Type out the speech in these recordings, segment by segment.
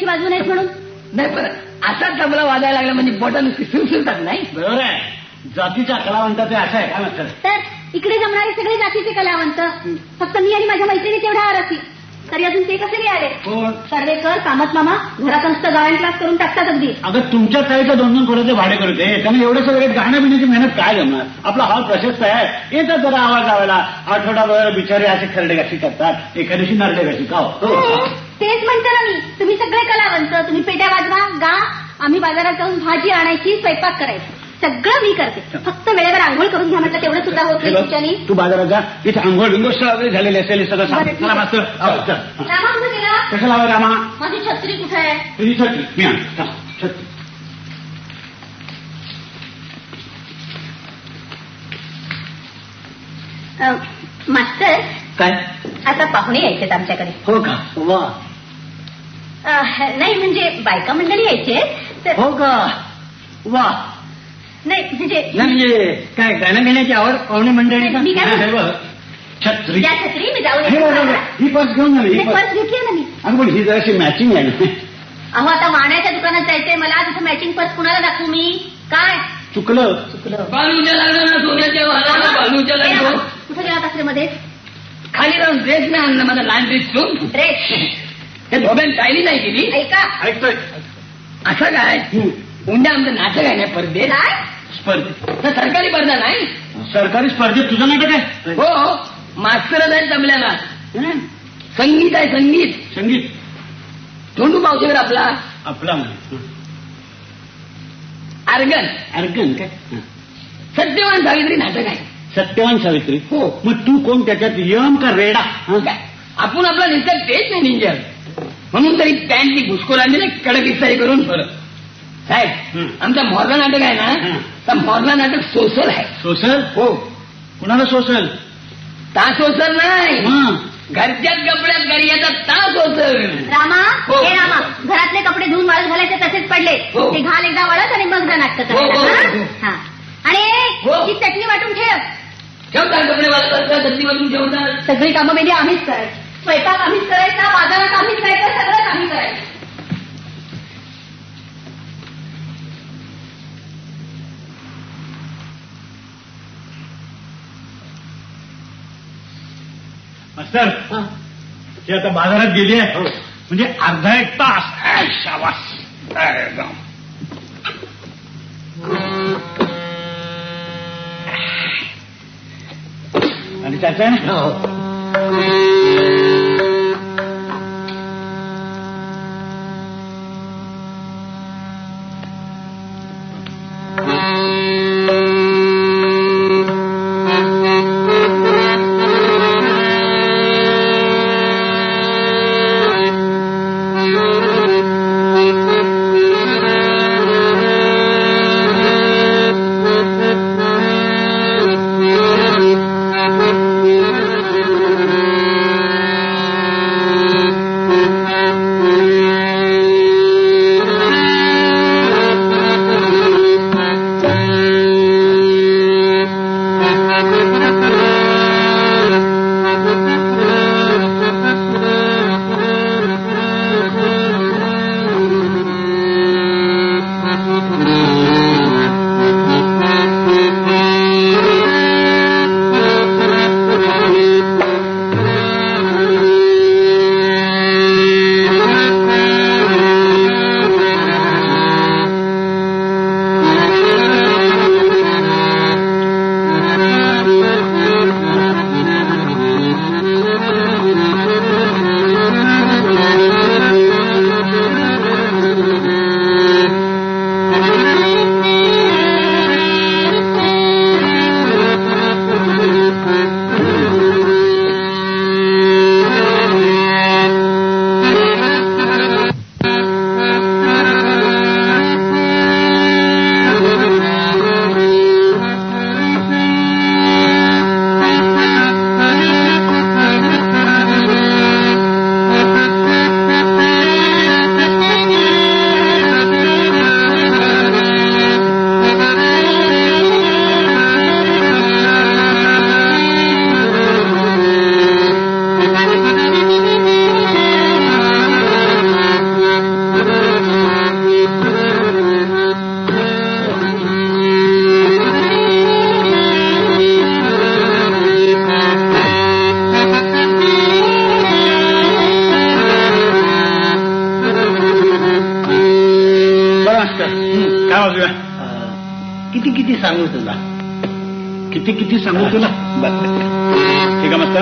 पेट्याची बाजू नाहीत म्हणून. नाही पण असाच तबला वाजायला लागला म्हणजे बोटा नुसती सुरसुरतात नाही. बरोबर आहे. जातीच्या कलावंताचे असं आहे काय म्हणतात. तर इकडे जमणारे सगळे जातीचे कलावंत, फक्त मी आणि माझ्या मैत्रिणी तेवढा आरती. तरी अजून ते कसे आले. सर्वेकर, कामत मामा घरात नुसतं गायन क्लास करून टाकतात अगदी. अगं तुमच्या चाळीचं 2-2 कोड्याचे भाडे करते, त्याने एवढं सगळं गाणं पिण्याची मेहनत काय जमणार. आपला हॉल प्रशस्त आहे, येतात जरा आवाज लावायला. आठवडाभर बिचारे असे खरडेगाशी करतात, एका दिवशी नरडेगाशी का हो. तेच म्हणतो ना मी, तुम्ही सगळे कलावंत, तुम्ही पेट्या वाजवा, गा, आम्ही बाजारात जाऊन भाजी आणायची, स्वयंपाक करायची, सगळं मी करते. फक्त वेळेवर आंघोळ करून घ्या म्हटलं तेवढं सुद्धा होत नाही तुमच्यानी. तू बाजारात जा, इथे आंघोळ बिंघोळ वगैरे झालेली असेल सगळं. चला मास्तर. रामा कुठे गेला. कसं लावा रामा. माझी छत्री कुठे आहे. तुझी छत्री मी आण. छत्री मास्तर काय आता पाहुणे यायचेत आमच्याकडे. हो का. वा. नाही म्हणजे बायका मंडळी यायचे. हो का. वा. नाही म्हणजे काय गाणं घेण्याची आवड पाहुणे मंडळी. छत्री त्या छत्री मी जाऊन ही पर्स घेऊन आली. पर्स घेतली ना मी. अगं पण ही जराशी मॅचिंग आहे ना. अहो आता वाण्याच्या दुकानात जायचंय मला, तिथं मॅचिंग पर्स कुणाला दाखवू मी. काय चुकलं. बालूच्या लागलं ना सोन्याच्या वाला बालूच्या लागलो. कुठे गेला असले मध्ये. खाली राहून ड्रेस नाही आणला माझा लहान ड्रेस ठेवून. ड्रेस त्या धोब्याने टायली नाही गेली. ऐका ऐकतोय. असं काय उद्या आमचं नाटक आहे ना परदेश काय स्पर्धेत. सरकारी स्पर्धा नाही. सरकारी स्पर्धेत तुझं नाटक आहे. हो हो मास्तरच आहे जमल्याला. संगीत आहे संगीत. संगीत. धोंडू मावशीवर आपला आपला अर्गन अर्गन काय. सत्यवान सावित्री नाटक आहे. सत्यवान सावित्री. हो. मग तू कोण त्याच्यात यम का रेडा. आपण आपला निसर्ग तेच नाही निंजर म्हणून तरी पॅन्टची घुसखोरांनी ना कडक इस्तारी करून साहेब आमचा मोरला नाटक आहे ना तर मोरला नाटक सोसल आहे. सोसल. हो. कुणाला सोसल. ता सोसल नाही घरच्याच कपड्यात गर्याचा ता सोसल. रामा. हो. हे रामा घरातले कपडे धुवून वाळत घालायचे तसेच पडले. हो. ते घाल एकदा वाळत आणि मग जा नाटक हो, हो, हो. करायला. आणि हो. ही चटणी वाटून ठेव. ठेवतात कपडे वाळतात धरती वाजून ठेवतात. सगळी कामं म्हणजे आम्हीच करायची. स्वयंपाक आम्हीच करायचा, बाजारात आम्हीच जायचं, सगळंच आम्ही करायचं. मास्तर ती आता बाजारात गेली आहे म्हणजे अर्धा एक तास. शाबास. आणि त्याचं आहे ना. किती किती सांगू तुला किती किती सांगू तुला ठीक आहे मस्त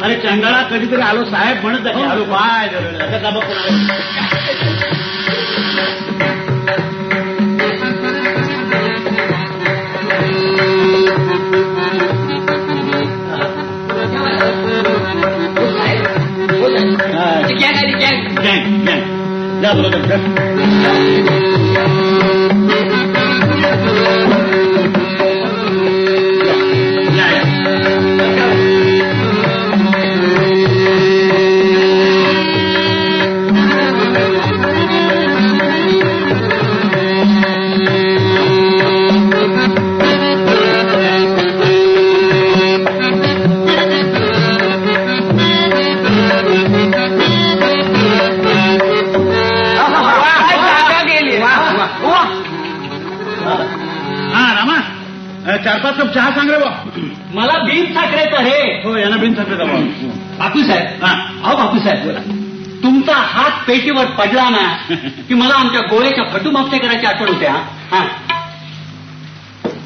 अरे चंडाळा कधीतरी आलो साहेब म्हणत आहे आलो काय आता का बघ जा बरोबर चार पाच कप चहा सांग रे बा मला बिन साखरेचा रे हो यांना बिन साखरेचा बा बापूसाहेब अहो बापूसाहेब तुमचा हात पेटीवर पडला ना की मला आमच्या गोळ्याच्या फटूमागच्या करायची आठवण होत्या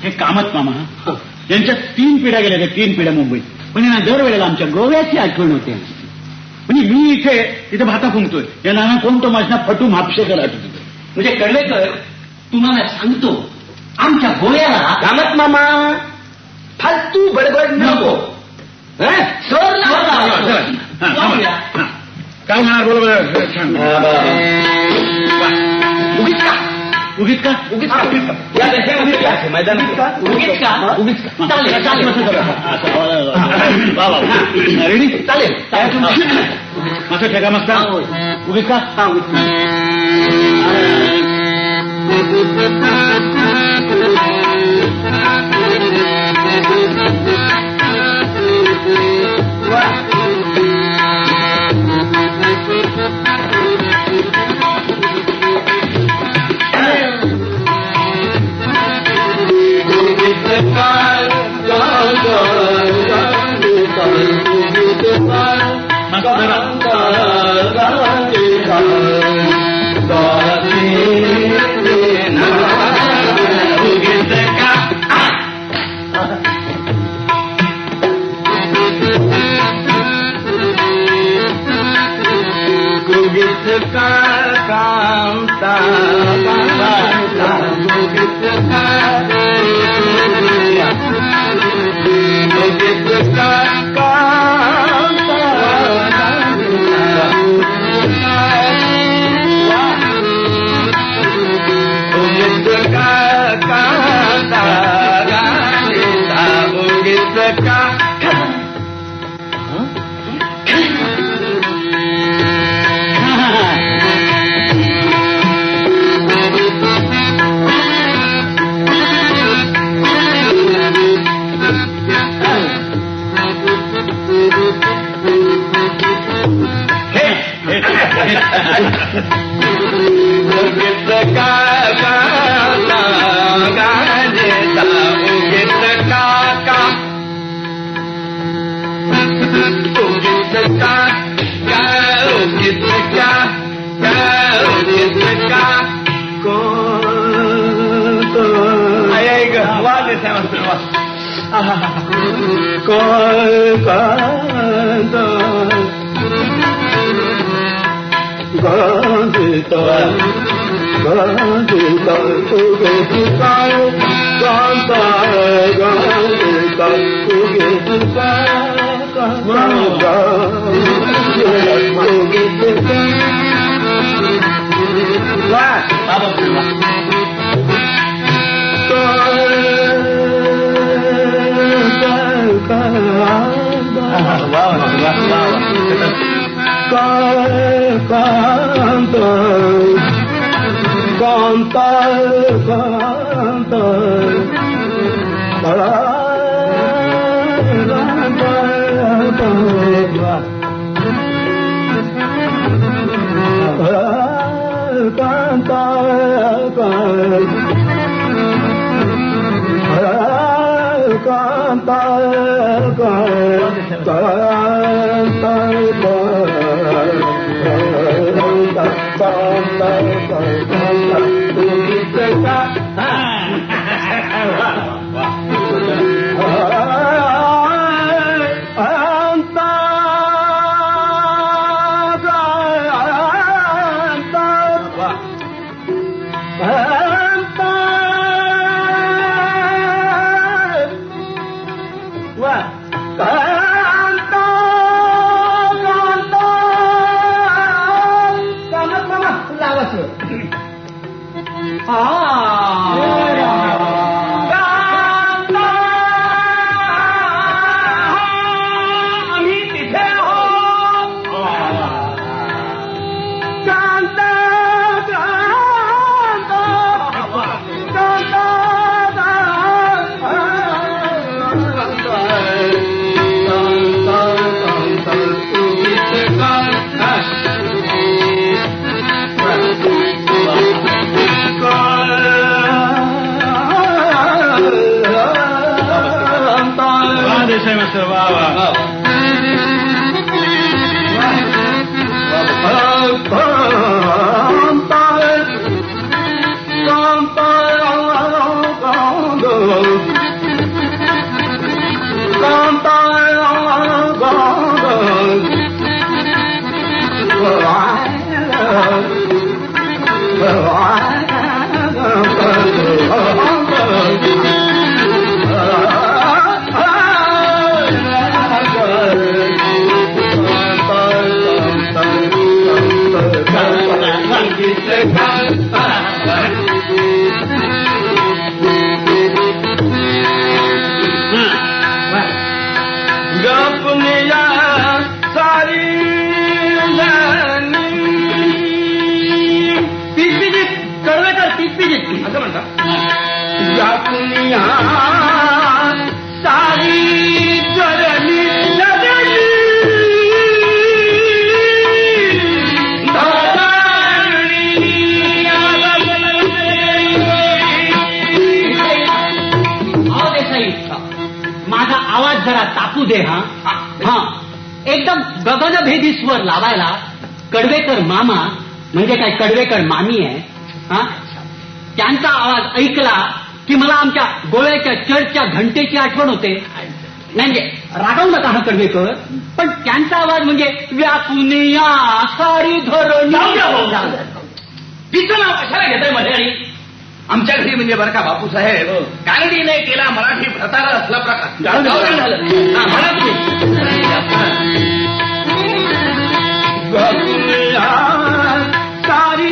हे कामत मामा यांच्या 3 पिढ्या गेल्या 3 पिढ्या मुंबईत म्हणजे ना दरवेळेला आमच्या गोव्याची आठवण होते. म्हणजे मी इथे भाता फुंकतोय या नाना कोण तो माझ्या फटू म्हापशेकर आठवतो. म्हणजे कर्वेकर तुम्हाला सांगतो आमच्या गोव्याला कामत मामा फालतू बडबड नको. सर काय म्हणणार बोल उगीच का या दशेमध्ये मैदानात उगीच का चालेल चालेल रेडी चालेल मस्त ठेका मस्त उगीच का असं म्हणता सारी जरली माझा आवाज जरा तापू दे. हा एकदम गगनभेदी स्वर लावायला कडवेकर मामा म्हणजे काय कडवेकर मामी आहे. हा त्यांचा आवाज ऐकला की मला आमच्या गोव्याच्या चर्चच्या घंटेची आठवण होते. म्हणजे रागवू नका हा कडवेकर, पण त्यांचा आवाज म्हणजे व्यापून या सारी धरण. तिचं नाव कशाला घेतोय मध्ये? आणि आमच्या घरी म्हणजे बरं का बापूसाहेब कानडीने केला मराठी भ्रताला असला प्रकार झालं. म्हणा सारी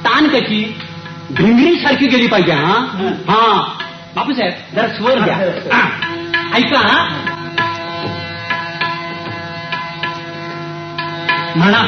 तान कशी भिंगरी सारखी गेली पाहिजे. हा बापूसाहेब जरा स्वर द्या. ऐका म्हणा.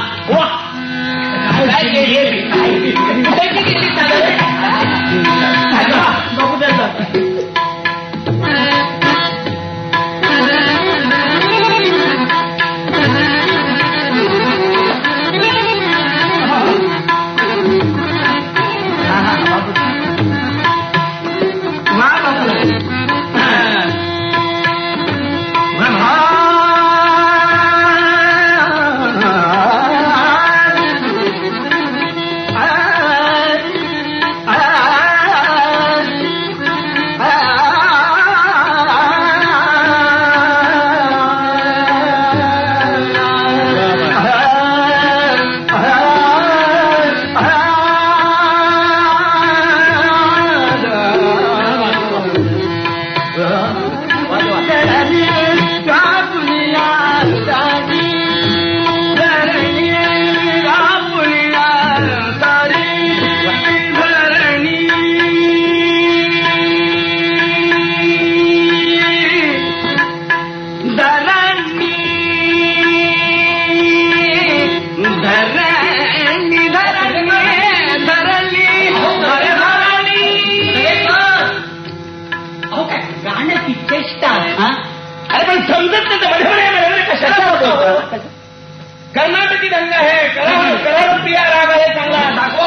कर्नाटकी रंग आहे. करार प्रिया राग आहे चांगला दाखव.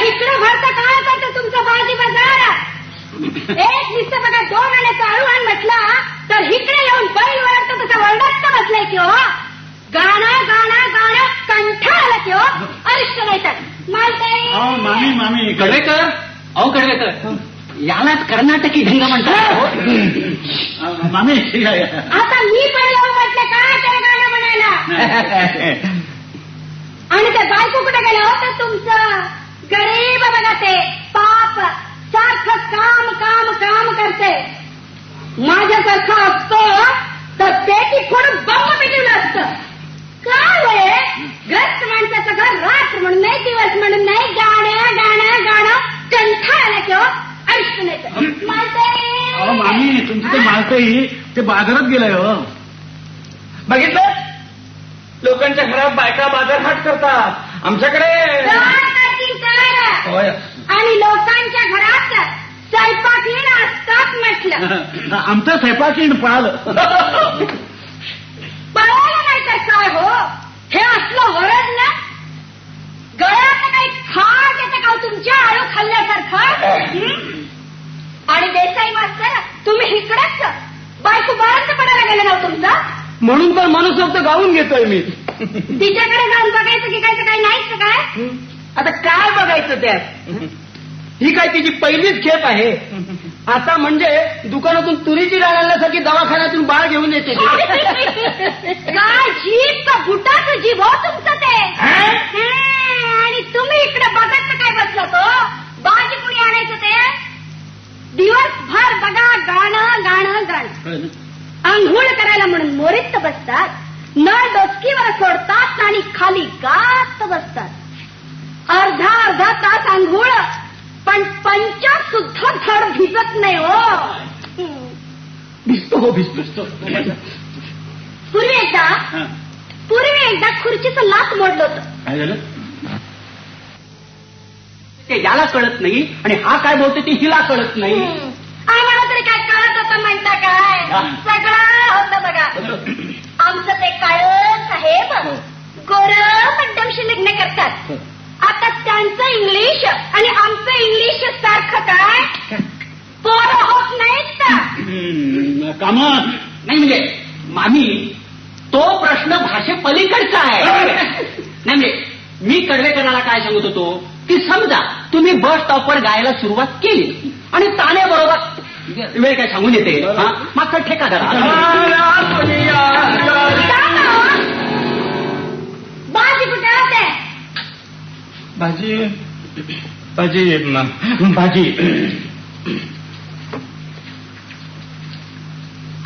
इकडे भरता काय करतं तुमचं भाजी बाजार? एक नुसतं बघा 2 आण्याचं अळूहण म्हटलं तर इकडे येऊन बैल वळतं तसं वरडत बसलाय की हो. गाणं गाणं गाणं कंठाळ आला की हो. अरिष्ट नाही तर मालताई. मामी मामी कडवेकर. अहो कडवेकर, यालाच कर्नाटकी ढंग म्हणतात. मामी आता मी पण येऊन म्हटलं काय तर गाणं म्हणायला. बायको कुठे गेलं होतं तुमचं? गरीब बघा ते पाप सारखं काम काम काम करते. माझ्यासारखं असतं तर ते तिकडून बंब पेटवलं असतं. काय वय ग्रस्त माणसाचं घर रात्र म्हणून नाही दिवस म्हणून नाही गाणं गाणं गाणं कंठाळ आला किंवा ऐकून येतं. मामी तुमचं ते मालतही ते बाजारात गेलंय हो. बघितलं लोकांच्या घरात बायका बाजारहाट करतात. आमच्याकडे होय. आणि लोकांच्या घरात स्वयंपाकीण असतात म्हटलं. आमचं स्वयंपाकीण पाळलं. पळायला नाही तर काय हो, हे असलं वरद ना गळ्यात काही खाट येतं का तुमच्या आळू खाल्ल्यासारखं? आणि देसाई मास्तर तुम्ही इकडेच बायको बाळांचं पडायला गेलं ना तुमचा. म्हणून तर मनसोक्त गाऊन घेतोय मी. तिच्याकडे जाऊन बघायचं की काय नाहीच काय? आता काय बघायचं त्यात? ही काय तिची पहिलीच खेप आहे. आता म्हणजे दुकानातून तुरीची डाळ आणण्यासाठी दवाखान्यातून बाळ घेऊन येते. काय जीभ का बुटाचं जीभ हो तुमचं ते. आणि तुम्ही इकडे बघत काय बसला तो बाजी कुणी आणायचं ते. दिवसभर बघा गाणं गाणं गाणं. आंघोळ करायला म्हणून मोरीत बसतात, नळ डोसकीवर सोडतात आणि खाली गात बसतात. अर्धा अर्धा तास आंघोळ पण पंचात सुद्धा धड भिजत नाही हो. भिजतो हो भिजतो. पूर्वी एकदा खुर्चीचं लाथ मोडलं होतं. काय झालं? ते याला कळत नाही आणि हा काय बोलतो ते हिला कळत नाही. आम्हाला तरी काय कळत होतं म्हणता काय? सगळं होतं बघा. आमचं ते काळ साहेब गोरं मध्यमशी लग्न करतात. आता त्यांचं इंग्लिश आणि आमचं इंग्लिश सारखं काय पोरं होत नाहीत. कामात नाही म्हणजे मामी तो प्रश्न भाषे पलीकडचा आहे. नाही म्हणजे मी कडवेकराला काय सांगत होतो की समजा तुम्ही बस स्टॉपवर गायला सुरुवात केली आणि ताण्याबरोबर वेळ काय सांगून येते मागचा ठेकादार बाजी कुठे होते? भाजी भाजी भाजी.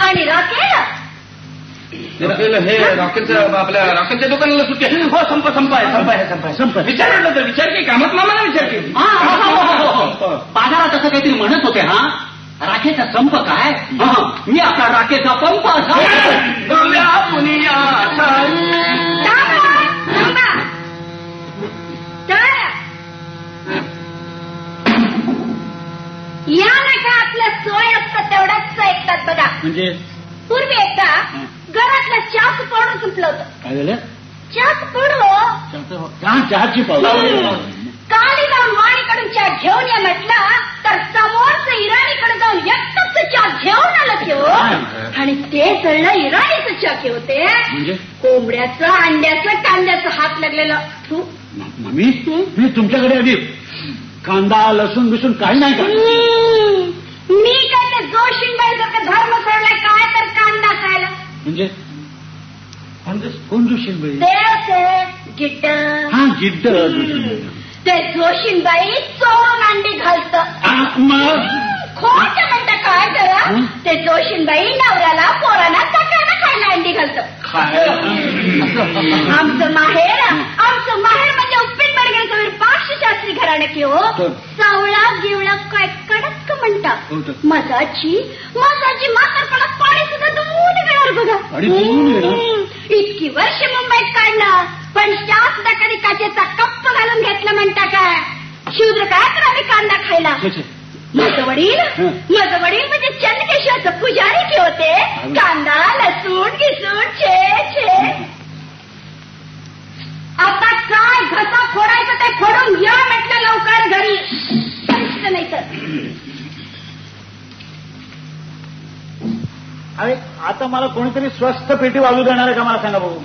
आणि रॉकेल हे रॉकेलचं आपल्या रॉकेलच्या दुकानाला सुट्टी आहे. हो संप. विचार विचार की कामत मामाला विचार की. बाजारात असं काहीतरी म्हणत होते. राखेचा संप काय? मी आपला राखेचा पंप असा. या नका आपल्या सोय असतं तेवढंच ऐकतात बघा. म्हणजे पूर्वी एकदा घरातलं चहाचं पावडर संपलं होतं. काय झालं? चहाचं पावडर चहाची पावडर. काली जाऊन वाणीकडून चहा घेऊन या म्हटलं तर समोरचं इराणीकडे जाऊन एकटंच चहा घेऊन आलं की हो. आणि ते सगळं इराणीचं चहा की होते. म्हणजे कोंबड्याचं अंड्याचं कांद्याचं हात लागलेलं. मम्मी मी तुमच्याकडे आधी कांदा लसूण बिसून काही नाही का? मी काय ते जोशींबाईसारखं धर्म सोडलाय काय तर कांदा खायला. म्हणजे कोण जोशीबाई? ते गिड्ड. गिड्ड. ते जोशींबाई चोरून अंडी घालत. खोट म्हणता काय करा. ते जोशींबाई नवऱ्याला पोराला सगळ्यांना खायला अंडी घालत. आमचं माहेर म्हणजे उपीट बडगेचं पार्श्वशास्त्री घराणं की हो. सावळा गिवळा काय कडक म्हणतात. मजाची म्हातारपणा पाणी सुद्धा दूध घेणार बघा. इतकी वर्ष मुंबईत काढलं पण त्या सुद्धा कधी काचेचा कप्प घालून घेतलं म्हणता काय. शूद्र काय तर आम्ही कांदा खायला. माझं वडील म्हणजे चंदकेश्वरचं पुजारी की होते. कांदा लसूण घिसून छे. आता काय घसा फोडायचं ते फोडून या म्हटलं लवकर घरी. नाही तर अरे आता मला कोणीतरी स्वस्त पेटी वाजू देणार आहे का मला सांगा बघू.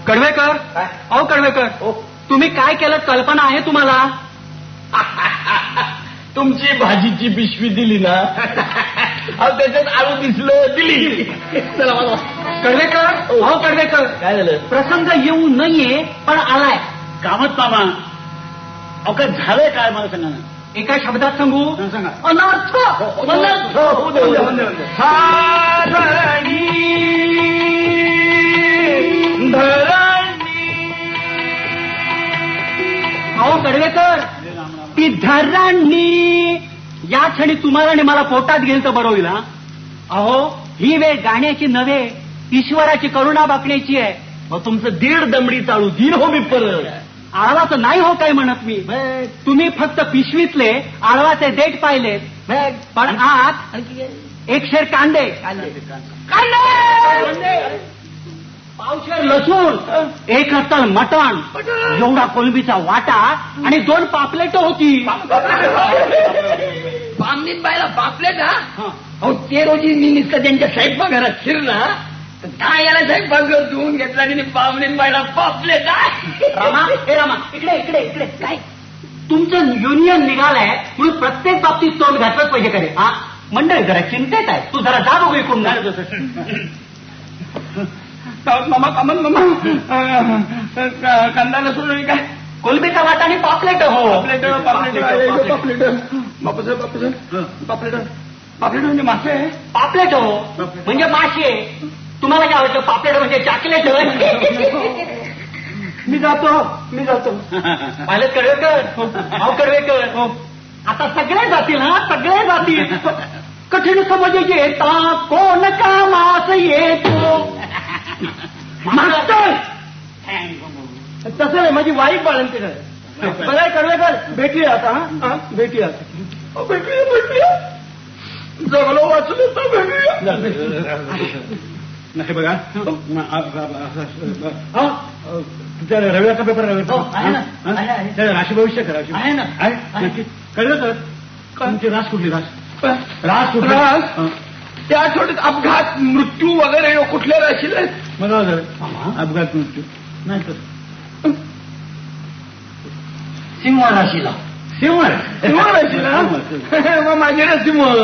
कडवेकर अहो कडवेकर तुम्ही काय केलं कल्पना आहे तुम्हाला? तुमची भाजीची पिशवी दिली ना त्याच्यात आळू दिसलं दिली. चला मला कडवेकर अहो कडवेकर काय झालं? प्रसंग येऊ नये पण आलाय. कामत मामा अहो काय झालंय काय मला सांगा ना. एका शब्दात सांगू सांगा. अनर्थ. अनर्थ. अहो कडवेकर ती धरणी या क्षणी तुम्हाला आणि मला पोटात घेईल तर बरं होईल. हा अहो ही वेळ गाण्याची नव्हे ईश्वराची करुणा बाकण्याची आहे. मग तुमचं दीड दमडी चालू दीड हो मी परत. आळवा तर नाही हो काय म्हणत मी. तुम्ही फक्त पिशवीतले आळवाचे देठ पाहिले पण आत एक शेर कांदे पावशेर लसूण एक रत्तल मटण एवढा कोलंबीचा वाटा आणि 2 पापलेट होती. बामणीत बायला पापलेट हा अहो ते रोजी मी नुसतं त्यांच्या स्वयंपाकघरात शिरला तर काय याला स्वयंपाकघर धुवून घेतला आणि बामणीत बायला पापलेट रामा हे रामा इकडे इकडे इकडे काय तुमचं युनियन निघालंय म्हणून प्रत्येक बाबतीत तोंड घातलंच पाहिजे करे. हा मंडळ जरा चिंतेत आहे. तू जरा जा बघू ऐकून. मामा कामत मामा कांदा लसूण काय कोलंबीचा वाटा आणि पापलेट हो. पापलेट पापलेट बापूसाहेब बापूसाहेब पापलेट पापलेट म्हणजे मासे पापलेट हो म्हणजे मासे. तुम्हाला काय वाटतं पापलेट म्हणजे चॉकलेट? मी जातो पाहिलं कडवेकर अहो कडवेकर आता सगळे जातील. हा सगळे जातील. कठीण समज येता कोण कामास येतो. मास्तर तसं नाही माझी वाईफ बाळंती काय बघा कडवेकर भेटूया आता. भेटूया जगलो वाचलो तर भेटूया. नाही बघा तुमच्या रविवारचा पेपर राशी भविष्य करा. आहे ना. नक्की कळलं तर तुमची रास कुठली रास कुठली त्या आठवड्यात अपघात मृत्यू वगैरे कुठल्या राशीला मला अपघात मृत्यू नाही तर सिंह राशीला. सिंह राशीला मग माझी राशी मग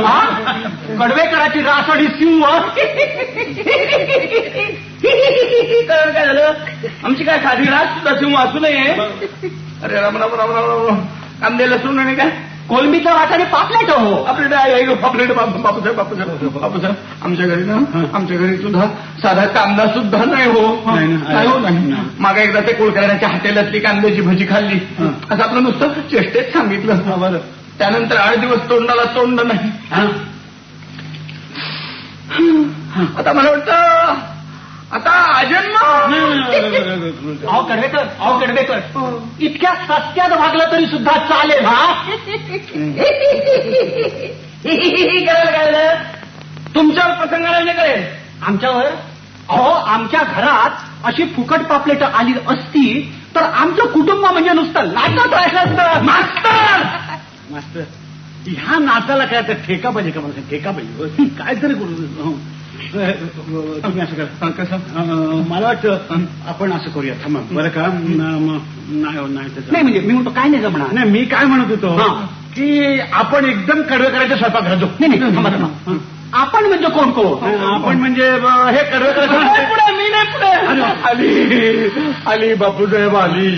कडवेकराची रास आणि सिंह. काय झालं आमची काय खाली रास सुद्धा सिंह वाचू नये. अरे राम राम राम राम राम कांदे लसूण आणि काय कोलंबीचा वाटा आणि पापलेट हो. आपल्याकडे पापलेट बापूसाहेब आमच्या घरी ना आमच्या घरी सुद्धा साधा कांदा सुद्धा नाही हो. नाही मागा एकदा ते कुलकर्ण्याच्या हॉटेलातली कांद्याची भजी खाल्ली असं आपलं नुसतं चेष्टेत सांगितलं. बरं त्यानंतर 8 दिवस तोंडाला तोंड नाही. आता मला वाटतं आता अजन्म. अहो कडवेकर इतक्या सस्त्यात वागलं तरी सुद्धा चालेल. हा तुमच्यावर प्रसंगाला नाही कळेल. आमच्यावर अहो आमच्या घरात अशी फुकट पापलेट आली असती तर आमचं कुटुंब म्हणजे नुसतं नाचत राहिलं. मास्तर ह्या नाचाला काय तर ठेका पाहिजे का मला ठेका पाहिजे काय तरी करू. तुम्ही असं करा कसं मला वाटतं आपण असं करूया थांबा बरं का. नाही म्हणजे मी म्हणतो काय नाही जमणार. नाही मी काय म्हणत होतो की आपण एकदम कडवेकरांच्या स्वयंपाक घालतो. नाही थांबा आपण म्हणजे कोण कोण. आपण म्हणजे हे कडवेकरांचं पुढे मी नाही पुढे आली बापूसाहेब आली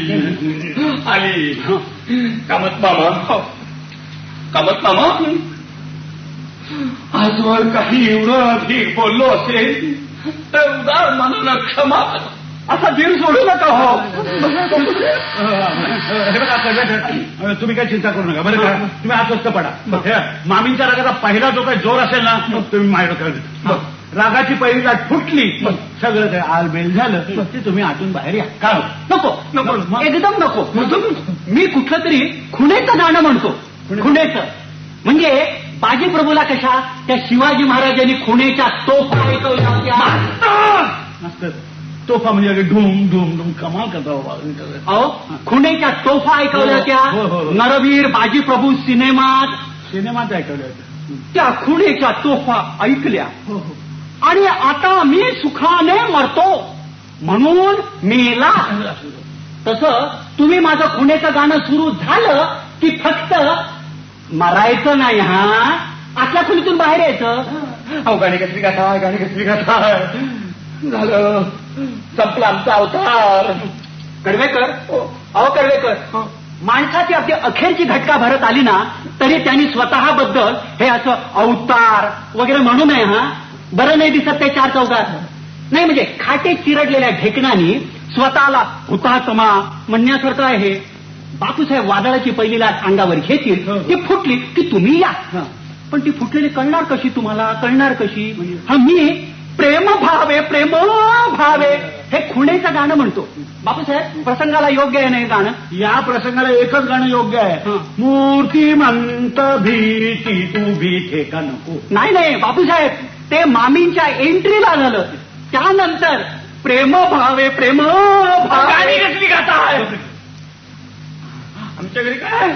कामत मामा आजवर काही एवढं अधिक बोललो असेल तर उदार मनाला क्षमा असा धीर सोडू नका हो. हे बघा तुम्ही काय चिंता करू नका बरं का. तुम्ही अस्वस्थ पडा. मामींच्या रागाचा पहिला जो काही जोर असेल ना तुम्ही माझ्या डोक्यावर रागाची पहिली लाट फुटली सगळं काही आलबेल झालं ते तुम्ही आतून बाहेर या. का नको एकदम नको. मी कुठलं तरी खुणेचं गाणं म्हणतो. खुणेचं म्हणजे बाजी प्रभूला कशा त्या शिवाजी महाराजांनी खुणेच्या तोफा ऐकवल्या होत्या. तोफा म्हणजे ढूम ढूम ढूम कमाल करता. अहो खुणेच्या तोफा ऐकवल्या होत्या. नरवीर बाजी प्रभू सिनेमात ऐकवल्या होत्या. त्या खुणेच्या तोफा ऐकल्या आणि आता मी सुखाने मरतो. म्हणून मेला. तसं तुम्ही माझं खुणेचं गाणं सुरू झालं की फक्त मरायचं नाही हा, आतल्या खोलीतून बाहेर यायचं. अहो गाणी कसली गाथा, गाणी कसली गाथा. झालं, संपला आमचा अवतार. कडवेकर, अहो कडवेकर, माणसाची अगदी अखेरची घटका भरत आली ना तरी त्यांनी स्वतःबद्दल हे असं अवतार वगैरे म्हणू नये हा. बरं नाही दिसत ते चार चौकात. नाही म्हणजे खाटे चिरडलेल्या ढेकणानी स्वतःला हुतात्मा म्हणण्यासारखं आहे. बापूसाहेब वादळाची पहिली लाट अंगावर घेतील, ती फुटली की तुम्ही या. पण ती फुटलेली कळणार कशी तुम्हाला, कळणार कशी? हा मी प्रेम भावे प्रेम भावे हे खुणेचं गाणं म्हणतो. बापूसाहेब प्रसंगाला योग्य आहे नाही गाणं? या प्रसंगाला एकच गाणं योग्य आहे. मूर्तिमंत भीती तू भीते का नको. नाही नाही बापूसाहेब, ते मामींच्या एंट्रीला झालं. त्यानंतर प्रेम भावे प्रेम भावे. गाणी कसली गाथा. आमच्या घरी काय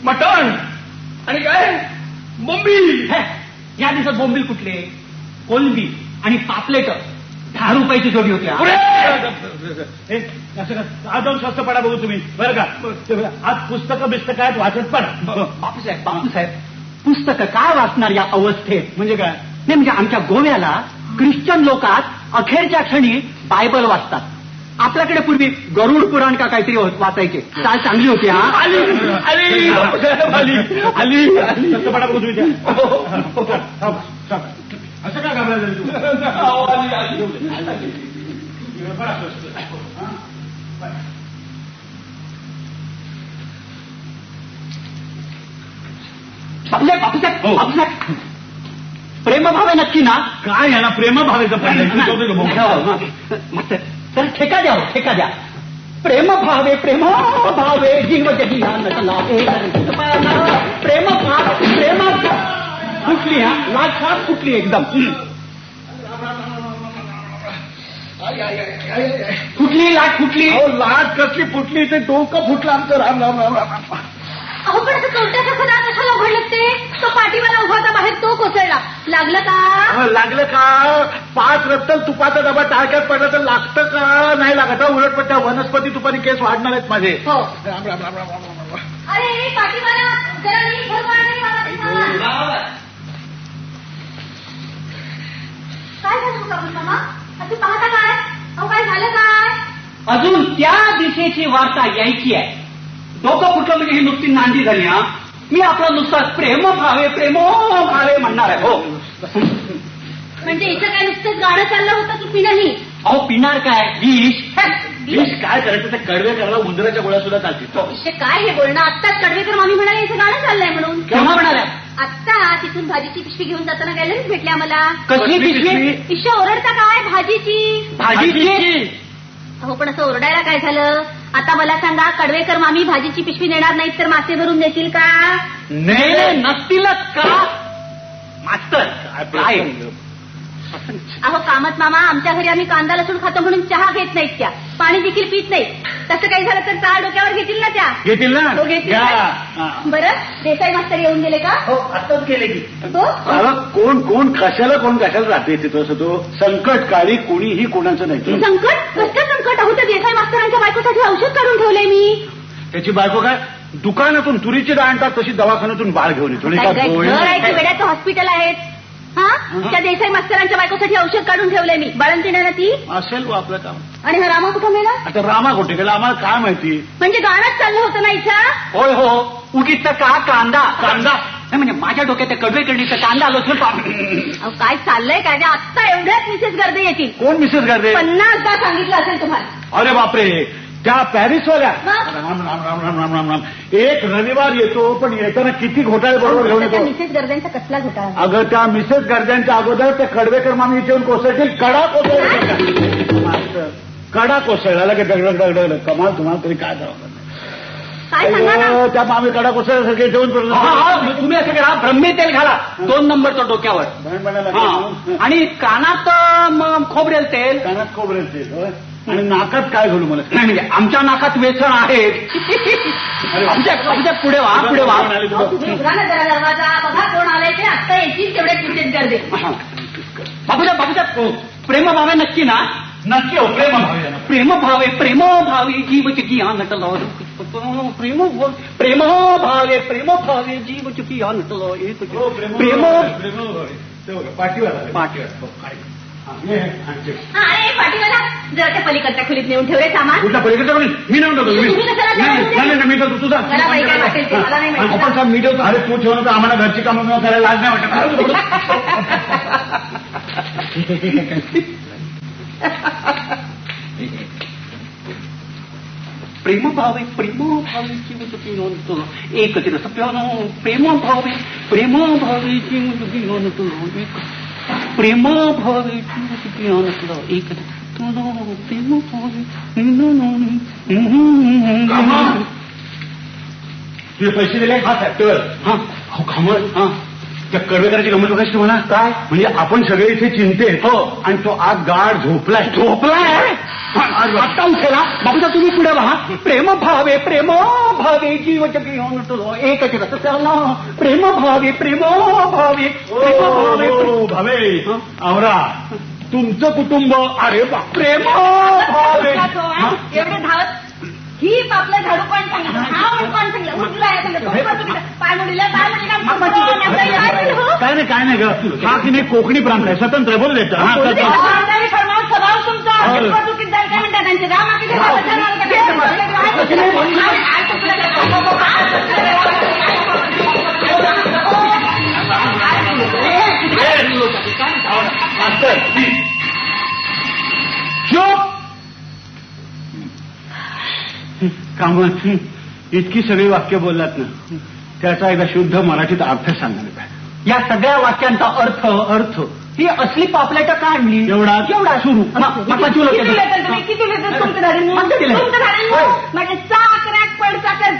मटण आणि काय बोंबील. या दिवसात बोंबील कुठले? कोलंबी आणि पापलेट 10 रुपयाची जोडी होती. आदम स्वस्त पडा बघू तुम्ही बरं का. आज पुस्तकं बिस्तकं आहेत, वाचत पडा. बापूसाहेब बापूसाहेब, पुस्तकं काय वाचणार या अवस्थेत? म्हणजे काय? नाही म्हणजे आमच्या गोव्याला ख्रिश्चन लोकात अखेरच्या क्षणी बायबल वाचतात. आपल्याकडे पूर्वी गरुड पुराण का काहीतरी वाचायचे. काय चांगली होती हा. आली आली आली आली. स्वस्त पडा बघू तुम्ही. असं का घाबरायला तू? बापूसाहेब बापूसाहेब बापूसाहेब, प्रेमभाव आहे नक्की ना? काय याला प्रेमभावेचं मस्त. तर ठेका द्या, ठेका द्या. प्रेम भावे प्रेम भावे जीव जगिया नटला प्रेम भाव प्रेम फुटली हा. लाट साफ फुटली एकदम. फुटली लाट फुटली. लाट कसली फुटली, ते डोकं फुटलं आमचं. राम राम राम राम. अहो पण असं चौथ्यासारखं दात कशाला उघडलं ते? तो पाठीवाला उभा होता बाहेर, तो कोसळला. लागलं का? लागलं का? 5 रत्तल तुपाचा डबा टाळक्यात पडला तर लागतं का? नाही लागत. उलट पण त्या वनस्पती तुपाने केस वाढणार आहेत माझे. हो. राम राम राम राम राम राम. अरे पाठीवाला जरा नीट भरवाडणी मला. काय झालं तुला मामा? असं पाहता काय? अहो काय झालं काय? अजून त्या दिशेची वार्ता यायची आहे. डोकं फुटलं म्हणजे ही नुकती नांदी झाली हा. मी आपला नुसताच प्रेम भावे प्रेम भावे म्हणणार आहे. हो म्हणजे इथं काय नुसतंच गाणं चाललं होतं की मी नाही? अहो पिणार काय? विष. विष काय करायचं? ते कडवे करायला उंदराच्या गोळ्या सुद्धा चालतील. विषय काय हे बोलणं? आत्ताच कडवेकर मामी म्हणाले इथं गाणं चाललंय म्हणून. केव्हा म्हणाल्या? आत्ता तिथून भाजीची पिशवी घेऊन जाताना गॅलरीत भेटल्या मला. कसली पिशवी? पिशवी ओरडता काय? भाजीची. भाजीची? अहो पण असं ओरडायला काय झालं? आता मला सांगा, कडवेकर मामी भाजीची पिशवी नेणार नाहीत तर मासे भरून देतील का? नाही नसतीलच का? मास्तर काय? अहो कामत मामा, आमच्या घरी आम्ही कांदा लसूण खातो म्हणून चहा घेत नाहीत त्या. पाणी देखील पित नाही. तसं काही झालं तर चाळ डोक्यावर घेतील ना त्या? घेतील ना. हो घेतील. बरं देसाई मास्तर येऊन गेले का? हो आत्ताच गेले की. तो कोण कोण कशाला राहते तिथं असं. तो संकट काळी कोणीही कोणाचं नाही. संकट? कसलं संकट? अहो त्या देसाई मास्तरांच्या बायकोसाठी औषध काढून ठेवलंय मी. त्याची बायको काय दुकानातून तुरीची डाळ आणतात तशी दवाखान्यातून बाळ घेऊन येतो. घर आहे की वेड्याचं हॉस्पिटल आहेत? हा त्या देसाई मास्तरांच्या बायकोसाठी औषध काढून ठेवलंय मी. बाळंतीण आहे ना ती? असेल व आपलं काम. आणि हा रामा कुठं मेला? आता रामा कुठे गेला आम्हाला काय माहिती. म्हणजे गाणंच चाललं होतं ना इथं? होय हो. उगीच का कांदा कांदा नाही म्हणजे माझ्या डोक्यात कडवेकडीचा कांदा आलो. अहो काय चाललंय काय? आत्ता एवढ्याच मिसेस गर्दे येतील. कोण मिसेस गर्दे? 50दा सांगितलं असेल तुम्हाला. अरे बापरे, त्या पॅरिसवाल्या. मग? राम राम राम राम राम राम राम. एक रविवार येतो पण येताना किती घोटाळे बरोबर घेऊन त्या येतो. मिसेस गर्द्यांचा कसला घोटाळा? अगं त्या मिसेस गर्द्यांच्या अगोदर त्या कडवेकर मामी इथे येऊन कोसळतील. कडा कोसळला. कडा कोसळला लगे दगड दगड. कमाल तुम्हाला तरी काय करावं. काय सांगा ना? त्या मामी कडा कोसळल्यासारखे ठेवून तुम्ही असं करा, ब्रह्मी तेल घाला 2 नंबरचं डोक्यावर. आणि कानात खोबरेल तेल. कानात खोबरेल तेल होय. आणि नाकात काय घालू मला? नाही म्हणजे आमच्या नाकात व्यसन आहे. आमच्या पुढे वा पुढे वा. तुम्ही उघडा ना जरा दरवाजा. बघा कोण आलाय ते. आत्ता येतील तेवढे मिसेस गर्दे. बाबूसाहेब बाबूसाहेब प्रेमभावे नक्की ना? नक्की हो प्रेमभावे प्रेमभावे प्रेमभावे जीव चुकिया नटलो प्रेमभावे प्रेमभावे जीव चुकिया नटलो प्रेम अरे पाठीवाला जरा त्या पलीकडच्या खोलीत नेऊन ठेवले सामान. कुठला पलीकडचा मी नाही म्हणतो तुम्ही कशाला ठेवलं? मी तर तुझा मला बाई काय वाटेल ते मला नाही माहिती. आपण साहेब मी ठेवतो. अरे तू ठेवलं तर आम्हाला घरची कामं करायला लाज नाही वाटत. प्रेमभावे प्रेमभावे जीव चुकिया नटलो एक रस प्यानो प्रेमभावे प्रेमभावे जीव चुकिया नटलो प्रेमभावे जीव चुकिया नटलो एक तुझे पैसे दिले हा साहेब हा खमळ हा त्या कडवेकराची गमत बघायची तुम्हाला काय म्हणजे आपण सगळे इथे चिंतेत हो आणि तो आज गाढ झोपलाय आता उठेला बाबूचा तुम्ही पुढे पहा प्रेमभावे प्रेमभावे जीव चुकिया नटलो एक रस प्यानो प्रेमभावे प्रेमभावे प्रेमभावे भावे आवरा तुमचं कुटुंब अरे बा प्रेमभावे एवढे धावत ही आपलं झाडू कोण सांगितलं हा कोण सांगितलं उठला आहे पाय मुडीला काय नाही ग हा की नाही कोकणी प्रांत आहे स्वतंत्र बोल देत स्वभाव तुमचा चुकीत जाईल काय म्हणतात त्यांचे कामत इतकी सगळी वाक्य बोललात ना त्याचा एकदा शुद्ध मराठीत अर्थ सांगणार काय या सगळ्या वाक्यांचा अर्थ अर्थ ही असली पापलेट का आणली एवढा सुरू म्हणजे चाकऱ्याक पडचाकर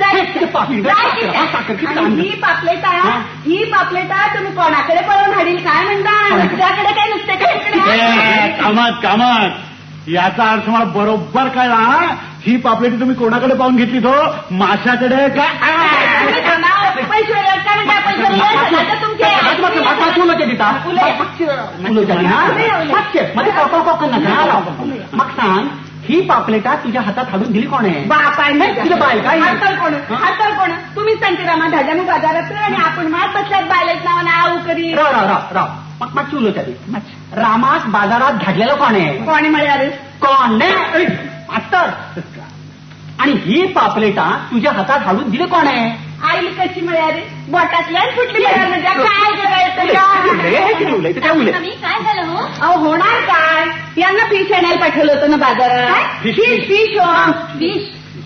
ही पापलेटा तुम्ही कोणाकडे पळून हाडील काय म्हणता नुसत्याकडे काय नुसत्याकडे कामात याचा अर्थ मला बरोबर कळला ही पापलेटी तुम्ही कोणाकडे पाहून घेतली तो माशाकडे का मग सांग ही पापलेटा तुझ्या हातात हाडून दिली कोण आहे हातर कोण तुम्हीच त्यांचे रामा धाजाने बाजारात आणि आपण मात बसल्यात बायलेच नावाने आऊ करी राव मग चुलो त्याची रामास बाजारात धाडलेलं कोण आहे कोणी मिळाले कोण नाही मास्तर आणि ही पापलेटा तुझ्या हातात हाडून दिली कोण आहे आईला कशी मिळाली बोटातल्या फुटली म्हणजे काय झालं हो होणार काय यांना फिश आणायला पाठवलं होतं ना बाजारात फिश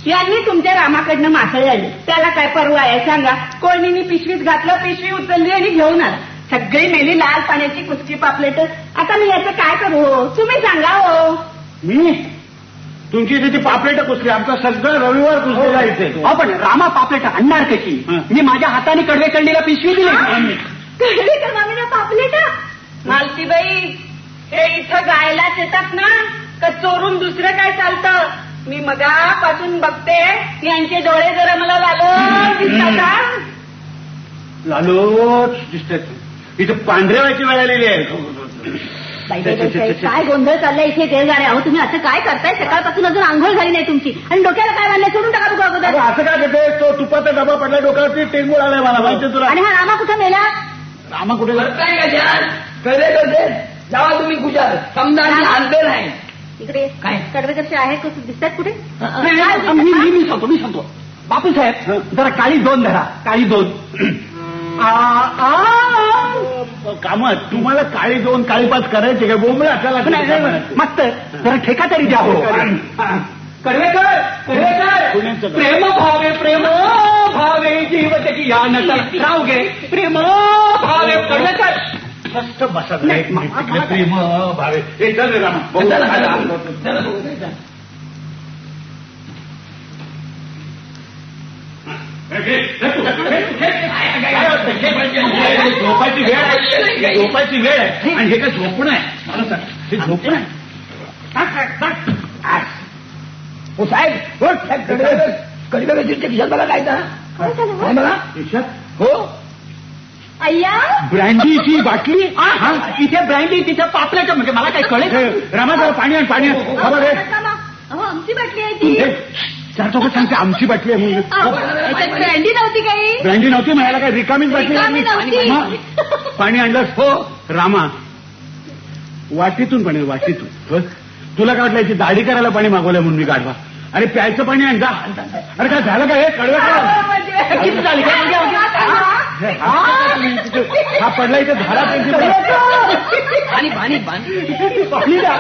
यांनी तुमच्या रामाकडनं मासळी आली त्याला काय परवा आहे सांगा कोणीनी पिशवीत घातलं पिशवी उचलली आणि घेऊन आला सगळी मेली लाल पाण्याची कुचकी पापलेट आता मी याचं काय करू तुम्ही सांगा हो मी तुमची इथे ती पापलेट कुसली आमचा सगळं रविवार कुसलेला इथे आपण रामा पापलेट आणणार कशी मी माझ्या हाताने कडवेकडलीला पिशवी दिली मामीना पापलेट मालतीबाई हे इथं गायलाच येतात ना का चोरून दुसरं काय चालतं मी मगापासून बघते यांचे डोळे जरा मला दिसतात लालोच दिसतात इथं पांढऱ्या व्हायची वेळ आलेली आहे काय गोंधळ चाललाय इथे देव जाणे अहो तुम्ही असं काय करताय सकाळपासून अजून आंघोळ झाली नाही तुमची आणि डोक्याला काय बांधलंय सोडून टाका बघा अगोदर असं काय करते तो तुपाचा डबा पडला डोक्यावरती टेंगूळ आलाय मला माहिती तुला आणि हा रामा कुठं मेला रामा कुठे जावा तुम्ही गुजरात समजा आणले नाही इकडे काय? कडवेकरचे आहे कसं दिसतात कुठे मी सांगतो बापू साहेब जरा काळी दोन धरा काळी दोन कामत तुम्हाला काळी दोन काळी पाच करायचे काय बोंबळे आपल्याला मस्त जरा ठेका तरी द्या हो कडवेकर प्रेम भावे जीवची या नटल राव गे प्रेम भावे कडवेकर मस्त बसत प्रेम भावे झोपायची वेळ आहे आणि हे काय झोपणं आहे मला सांग हे झोपणं आहे हो साहेब कधी खिशात बघा काय बघा खिशात हो अय्या ब्रँडीची बाटली हा, इथे ब्रँडी तिथे पापलेट म्हणजे मला काही कळेल रामा जरा पाणी आण पाणी आण. खबर आहे अहो आमची बाटली आहे ती चार चौक सांगते आमची बाटली आहे म्हणून. अहो, याच्यात ब्रँडी नव्हती काही ब्रँडी नव्हती म्हणायला काय रिकामीच बाटली रिकामी नव्हती. मग पाणी आणलंस हो रामा वाटीतून पाणी वाटीतून बस. तुला काय वाटलं याची दाढी करायला पाणी मागवलंय म्हणून मी गाढवा. अरे प्यायचं पाणी आण जा. अरे काय झालं काय हे कळलं का किती झाली काय म्हणजे हा पडला इथे झाडा पाणी पाणी पाणी पाणी द्या.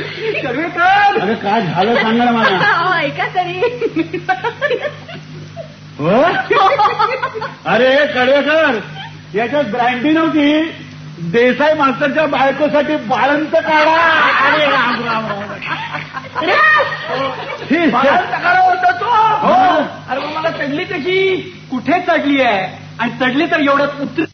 अरे काय झालं सांग ना मला. अहो, ऐका तरी हो अरे कळवेकर याच्यात ब्रँडी नव्हती. देसाई मास्तरच्या बायकोसाठी बाळंत काढा. अरे राम राम राम. होता तो हो अरे मग मला चढली कशी कुठे चढली आहे आणि चढली तर एवढं उतर